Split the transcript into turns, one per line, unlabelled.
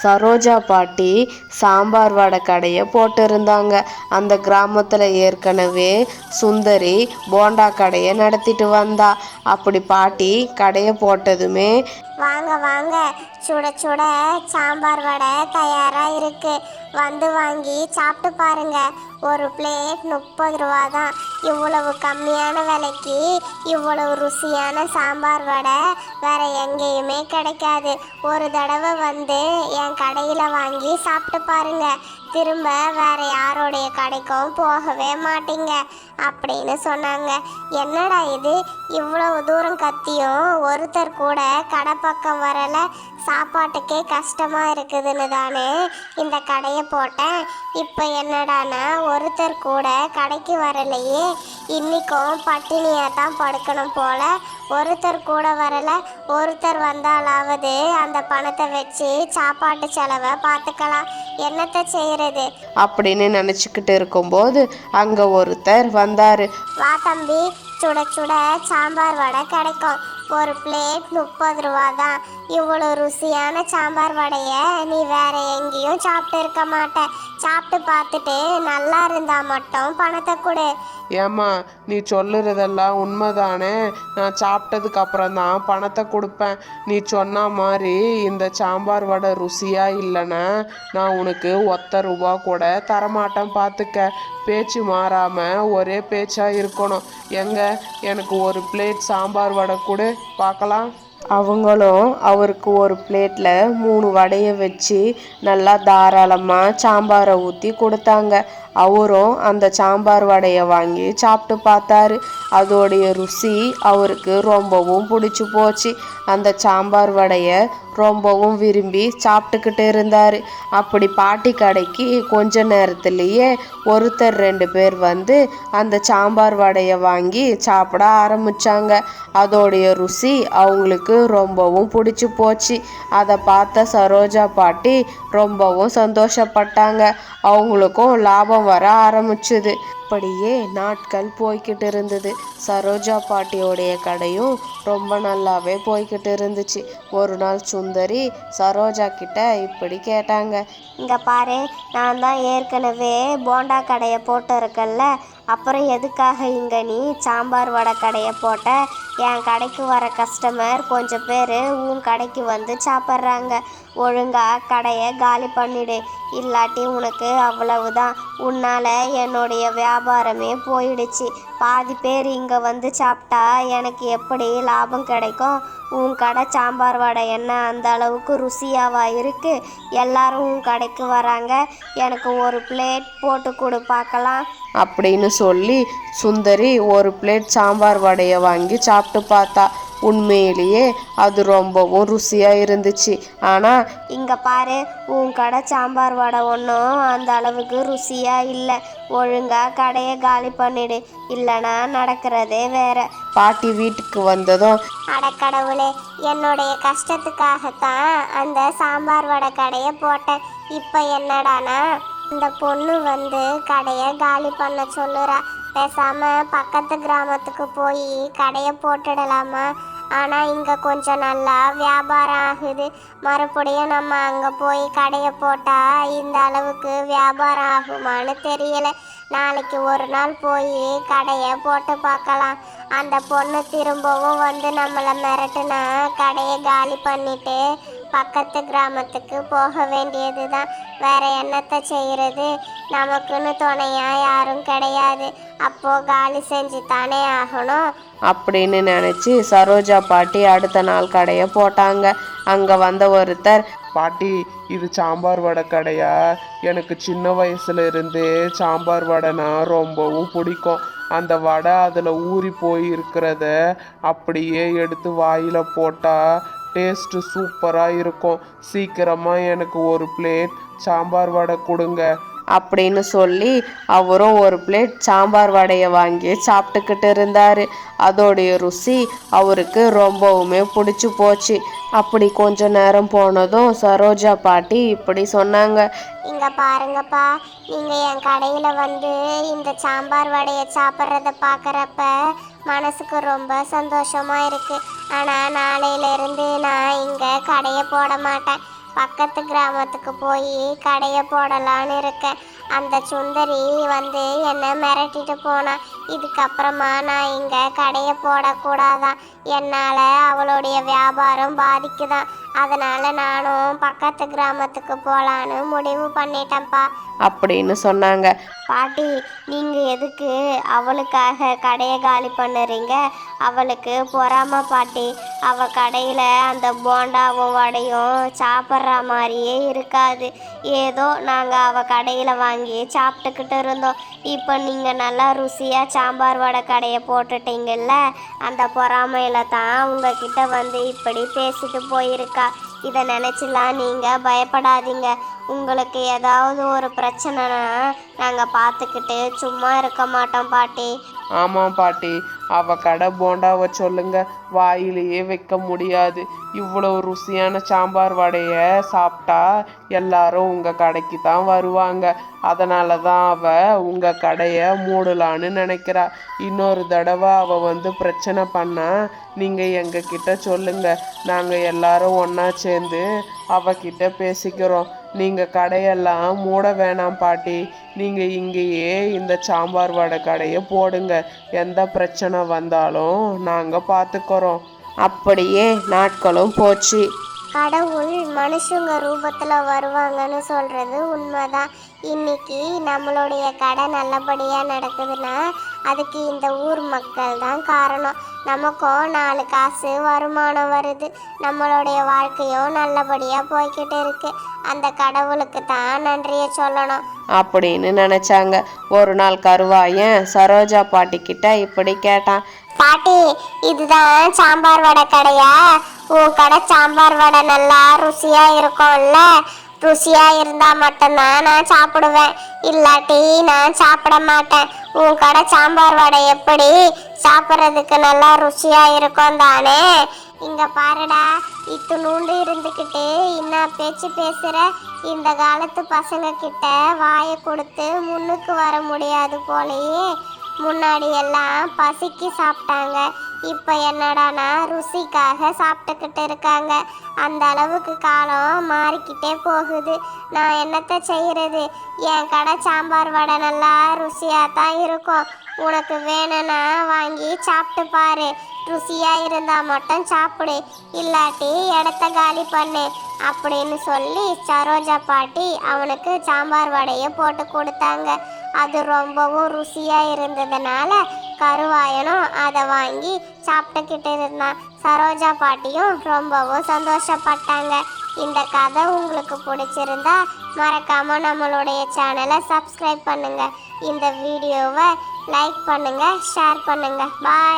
சரோஜா பாட்டி சாம்பார் வடை கடையை போட்டிருந்தாங்க. அந்த கிராமத்தில் ஏற்கனவே சுந்தரி போண்டா கடையை நடத்திட்டு வந்தா. அப்படி பாட்டி கடையை போட்டதுமே,
வாங்க வாங்க, சுட சுட சாம்பார் வடை தயாராக இருக்கு, வந்து வாங்கி சாப்பிட்டு பாருங்க. ஒரு பிளேட் 30 ரூபா தான். இவ்வளவு கம்மியான விலைக்கு இவ்வளவு ருசியான சாம்பார் வடை வேற எங்கேயுமே கிடைக்காது. ஒரு தடவை வந்து என் கடையில் வாங்கி சாப்பிட்டு பாருங்க, திரும்ப வேற யாரோடைய கடைக்கும் போகவே மாட்டீங்க அப்படின்னு சொன்னாங்க. என்னடா இது, இவ்வளவு தூரம் கத்தியும் ஒருத்தர் கூட கடை பக்கம் வரலை, சாப்பாட்டுக்கே கஷ்டமா இருக்குதுன்னு தானே இந்த கடையை போட்டேன். இப்போ என்னடானா ஒருத்தர் கூட கடைக்கு வரலையே, இன்னைக்கும் பட்டினியாக தான் படுக்கணும் போல. ஒருத்தர் கூட வரலை, ஒருத்தர் வந்தாலாவது அந்த பணத்தை வச்சு சாப்பாட்டு செலவை பார்த்துக்கலாம், என்னத்தை செய்யறது
அப்படின்னு நினச்சிக்கிட்டு இருக்கும்போது அங்கே ஒருத்தர் வந்தார்.
வா தம்பி, சுட சுட சாம்பார் வடை கிடைக்கும். ஒரு பிளேட் 30 ரூபா தான். இவ்வளோ ருசியான சாம்பார் வடையை நீ வேற எங்கேயும் சாப்பிட்டு இருக்க மாட்ட. சாப்பிட்டு பார்த்துட்டு நல்லா இருந்தா மட்டும் பணத்தை கொடு.
ஏம்மா, நீ சொல்லுறதெல்லாம் உண்மைதானே? நான் சாப்பிட்டதுக்கு அப்புறம் தான் பணத்தை கொடுப்பேன். நீ சொன்ன மாதிரி இந்த சாம்பார் வடை ருசியாக இல்லைன்னா நான் உனக்கு 1 ரூபா கூட தரமாட்டேன், பார்த்துக்க. பேச்சு மாறாமல் ஒரே பேச்சாக இருக்கணும். எனக்கு ஒரு பிளேட் சாம்பார் வடை கொடு பார்க்கலாம்.
அவங்களும் அவருக்கு ஒரு பிளேட்டில் 3 வடையை வச்சு நல்லா தாராளமாக சாம்பாரை ஊற்றி கொடுத்தாங்க. அவரும் அந்த சாம்பார் வடையை வாங்கி சாப்பிட்டு பார்த்தாரு. அதோடைய ருசி அவருக்கு ரொம்பவும் பிடிச்சி போச்சு. அந்த சாம்பார் வடையை ரொம்பவும் விரும்பி சாப்பிட்டுக்கிட்டு இருந்தார். அப்படி பாட்டி கடைக்கு கொஞ்ச நேரத்துலேயே ஒருத்தர் 2 பேர் வந்து அந்த சாம்பார் வடையை வாங்கி சாப்பிட ஆரம்பித்தாங்க. அதோடைய ருசி அவங்களுக்கு ரொம்பவும் பிடிச்சி போச்சு. அதை பார்த்த சரோஜா பாட்டி ரொம்பவும் சந்தோஷப்பட்டாங்க. அவங்களுக்கும் லாபம் வர ஆரம்பிச்சுது. அப்படியே நாட்கள் போய்கிட்டு இருந்தது. சரோஜா பாட்டியோடைய கடையும் ரொம்ப நல்லாவே போய்கிட்டு இருந்துச்சு. ஒரு நாள் சுந்தரி சரோஜா கிட்ட இப்படி கேட்டாங்க.
இங்கே பாரு, நான் தான் ஏற்கனவே போண்டா கடையை போட்டு இருக்கல்ல, அப்புறம் எதுக்காக இங்கே நீ சாம்பார் வடை கடையை போட்ட? என் கடைக்கு வர கஸ்டமர் கொஞ்சம் பேர் உன் கடைக்கு வந்து சாப்பிட்றாங்க. ஒழுங்காக கடையை காலி பண்ணிடு, இல்லாட்டி உனக்கு அவ்வளவுதான். உன்னால் என்னுடைய வியாபாரமே போயிடுச்சு. பாதி பேர் இங்கே வந்து சாப்பிட்டா எனக்கு எப்படி லாபம் கிடைக்கும்? உன் கடை சாம்பார் வடை என்ன அந்த அளவுக்கு ருசியாவா இருக்குது? எல்லாரும் உன் கடைக்கு வராங்க, எனக்கு ஒரு பிளேட் போட்டு கொடு பார்க்கலாம்
அப்படின்னு சொல்லி சுந்தரி ஒரு பிளேட் சாம்பார் வடையை வாங்கி சாப்பிட்டு பார்த்தா. உண்மையிலேயே அது ரொம்பவும் ருசியாக இருந்துச்சு. ஆனால்
இங்கே பாரு, உன் கடை சாம்பார் வடை ஒன்றும் அந்த அளவுக்கு ருசியாக இல்லை. ஒழுங்காக கடையை காலி பண்ணிடு, இல்லைனா நடக்கிறதே வேற.
பாட்டி வீட்டுக்கு வந்ததும்,
அடக்கடவுளே, என்னுடைய கஷ்டத்துக்காகத்தான் அந்த சாம்பார் வடை கடையை போட்டேன். இப்போ என்னடானா இந்த பொண்ணு வந்து கடையை காலி பண்ண சொல்லுறா. பேசாமல் பக்கத்து கிராமத்துக்கு போய் கடையை போட்டுடலாமா? ஆனால் இங்கே கொஞ்சம் நல்லா வியாபாரம் ஆகுது. மறுபடியும் நம்ம அங்கே போய் கடையை போட்டால் இந்த அளவுக்கு வியாபாரம் ஆகுமான்னு தெரியலை. நாளைக்கு ஒரு நாள் போய் கடையை போட்டு பார்க்கலாம். அந்த பொண்ணு திரும்பவும் வந்து நம்மளை மிரட்டுனா கடையை காலி பண்ணிட்டு பக்கத்து கிராமத்துக்கு போக வேண்டியது தான். வேற என்னத்தை செய்கிறது? நமக்குன்னு துணையா யாரும் கிடையாது. அப்போ காலி செஞ்சு தானே ஆகணும்
அப்படின்னு நினச்சி சரோஜா பாட்டி அடுத்த நாள் கடையை போட்டாங்க. அங்கே வந்த ஒருத்தர்,
பாட்டி, இது சாம்பார் வடை கடையா? எனக்கு சின்ன வயசுல இருந்தே சாம்பார் வடைனா ரொம்பவும் பிடிக்கும். அந்த வடை அதில் ஊறி போய் இருக்கிறத அப்படியே எடுத்து வாயில் போட்டால் டேஸ்ட்டு சூப்பராக இருக்கும். சீக்கிரமாக எனக்கு ஒரு பிளேட் சாம்பார் வடை கொடுங்க
அப்படின்னு சொல்லி அவரும் ஒரு பிளேட் சாம்பார் வடையை வாங்கி சாப்பிட்டுக்கிட்டு இருந்தார். அதோடைய ருசி அவருக்கு ரொம்பவுமே பிடிச்சி போச்சு. அப்படி கொஞ்ச நேரம் போனதும் சரோஜா பாட்டி இப்படி சொன்னாங்க.
இங்கே பாருங்கப்பா, நீங்கள் என் கடையில் வந்து இந்த சாம்பார் வடையை சாப்பிட்றத பார்க்குறப்ப மனசுக்கு ரொம்ப சந்தோஷமாக இருக்குது. ஆனால் நாளையிலேருந்து நான் இங்கே கடையை போட மாட்டேன். பக்கத்து கிராமத்துக்கு போய் கடையை போடலான்னு இருக்கேன். அந்த சுந்தரி வந்து என்னை மிரட்டிட்டு போனா. இதுக்கப்புறமா நான் இங்கே கடையை போடக்கூடாதான், என்னால் அவளுடைய வியாபாரம் பாதிக்குதான். அதனால் நானும் பக்கத்து கிராமத்துக்கு போகலான்னு முடிவு பண்ணிட்டேன்ப்பா
அப்படின்னு சொன்னாங்க.
பாட்டி, நீங்கள் எதுக்கு அவளுக்காக கடையை காலி பண்ணுறீங்க? அவளுக்கு பொறாம பாட்டி. அவள் கடையில் அந்த போண்டாவும் வடையும் சாப்பிட்ற மாதிரியே இருக்காது. ஏதோ நாங்கள் அவள் கடையில் வாங்கி சாப்பிட்டுக்கிட்டு இருந்தோம். இப்போ நீங்கள் நல்லா ருசியாக சாம்பார் வடை கடையை போட்டுட்டீங்கல்ல, அந்த பொறாமையில் தான் உங்ககிட்ட வந்து இப்படி பேசிட்டு போயிருக்கா. இதை நினச்சிலாம் நீங்கள் பயப்படாதீங்க. உங்களுக்கு ஏதாவது ஒரு பிரச்சனைனா நாங்கள் பார்த்துக்கிட்டு சும்மா இருக்க மாட்டோம் பாட்டி.
ஆமாம் பாட்டி, அவ கடை போண்டாவை சொல்லுங்க, வாயிலேயே வைக்க முடியாது. இவ்வளோ ருசியான சாம்பார் வடையை சாப்பிட்டா எல்லாரும் உங்கள் கடைக்கு தான் வருவாங்க. அதனால தான் அவள் உங்கள் கடையை மூடலான்னு நினைக்கிறா. இன்னொரு தடவை அவள் வந்து பிரச்சனை பண்ணால் நீங்கள் எங்ககிட்ட சொல்லுங்க, நாங்கள் எல்லாரும் ஒன்றா சேர்ந்து அவகிட்ட பேசிக்கிறோம். நீங்கள் கடையெல்லாம் மூட வேணாம் பாட்டி. நீங்கள் இங்கேயே இந்த சாம்பார் வடை கடையை போடுங்க. எந்த பிரச்சனை வந்தாலும் நாங்கள் பார்த்துக்கிறோம்.
அப்படியே நாட்களும் போச்சு.
கடவுள் மனுஷங்க ரூபத்தில் வருவாங்கன்னு சொல்கிறது உண்மைதான். இன்னைக்கு நம்மளுடைய கடை நல்லபடியாக நடக்குதுன்னா அதுக்கு இந்த ஊர் மக்கள் தான் காரணம். நமக்கும் 4 காசு வருமானம் வருது. நம்மளுடைய வாழ்க்கையும் நல்லபடியாக போய்கிட்டு இருக்கு. அந்த கடவுளுக்கு தான் நன்றியை சொல்லணும்
அப்படின்னு நினைச்சாங்க. ஒரு நாள் கருவாயன் சரோஜா பாட்டி கிட்ட இப்படி கேட்டான்.
பாட்டி, இதுதான் சாம்பார் வடை கடையா? உன் கடை சாம்பார் வடை நல்லா ருசியாக இருக்கும்ல? ருசியாக இருந்தால் மட்டும்தான் நான் சாப்பிடுவேன், இல்லாட்டி நான் சாப்பிட மாட்டேன். உன் கடை சாம்பார் வடை எப்படி சாப்பிட்றதுக்கு நல்லா ருசியாக இருக்கும் தானே? இங்கே பாருடா, இத்துணூண்டு இருந்துக்கிட்டு என்ன பேச்சு பேசுகிற? இந்த காலத்து பசங்க கிட்ட வாயை கொடுத்து முன்னுக்கு வர முடியாது போலயே. முன்னாடி எல்லாம் பசிக்கு சாப்பிட்டாங்க, இப்போ என்னடானா ருசிக்காக சாப்பிட்டுக்கிட்டு இருக்காங்க. அந்த அளவுக்கு காலம் மாறிக்கிட்டே போகுது. நான் என்னத்தை செய்கிறது? என் கடை சாம்பார் வடை நல்லா ருசியாக தான் இருக்கும். உனக்கு வேணும்னா வாங்கி சாப்பிட்டு பாரு. ருசியாக இருந்தால் மட்டும் சாப்பிடு, இல்லாட்டி இடத்த காலி பண்ணு அப்படின்னு சொல்லி சரோஜா பாட்டி அவனுக்கு சாம்பார் வடையை போட்டு கொடுத்தாங்க. அது ரொம்பவும் ருசியாக இருந்ததுனால கருவாயனும் அதை வாங்கி சாப்பிட்டுக்கிட்டு இருந்தான். சரோஜா பாட்டியும் ரொம்பவும் சந்தோஷப்பட்டாங்க. இந்த கதை உங்களுக்கு பிடிச்சிருந்தா மறக்காமல் நம்மளுடைய சேனலை சப்ஸ்கிரைப் பண்ணுங்கள். இந்த வீடியோவை லைக் பண்ணுங்கள், ஷேர் பண்ணுங்கள். பாய்.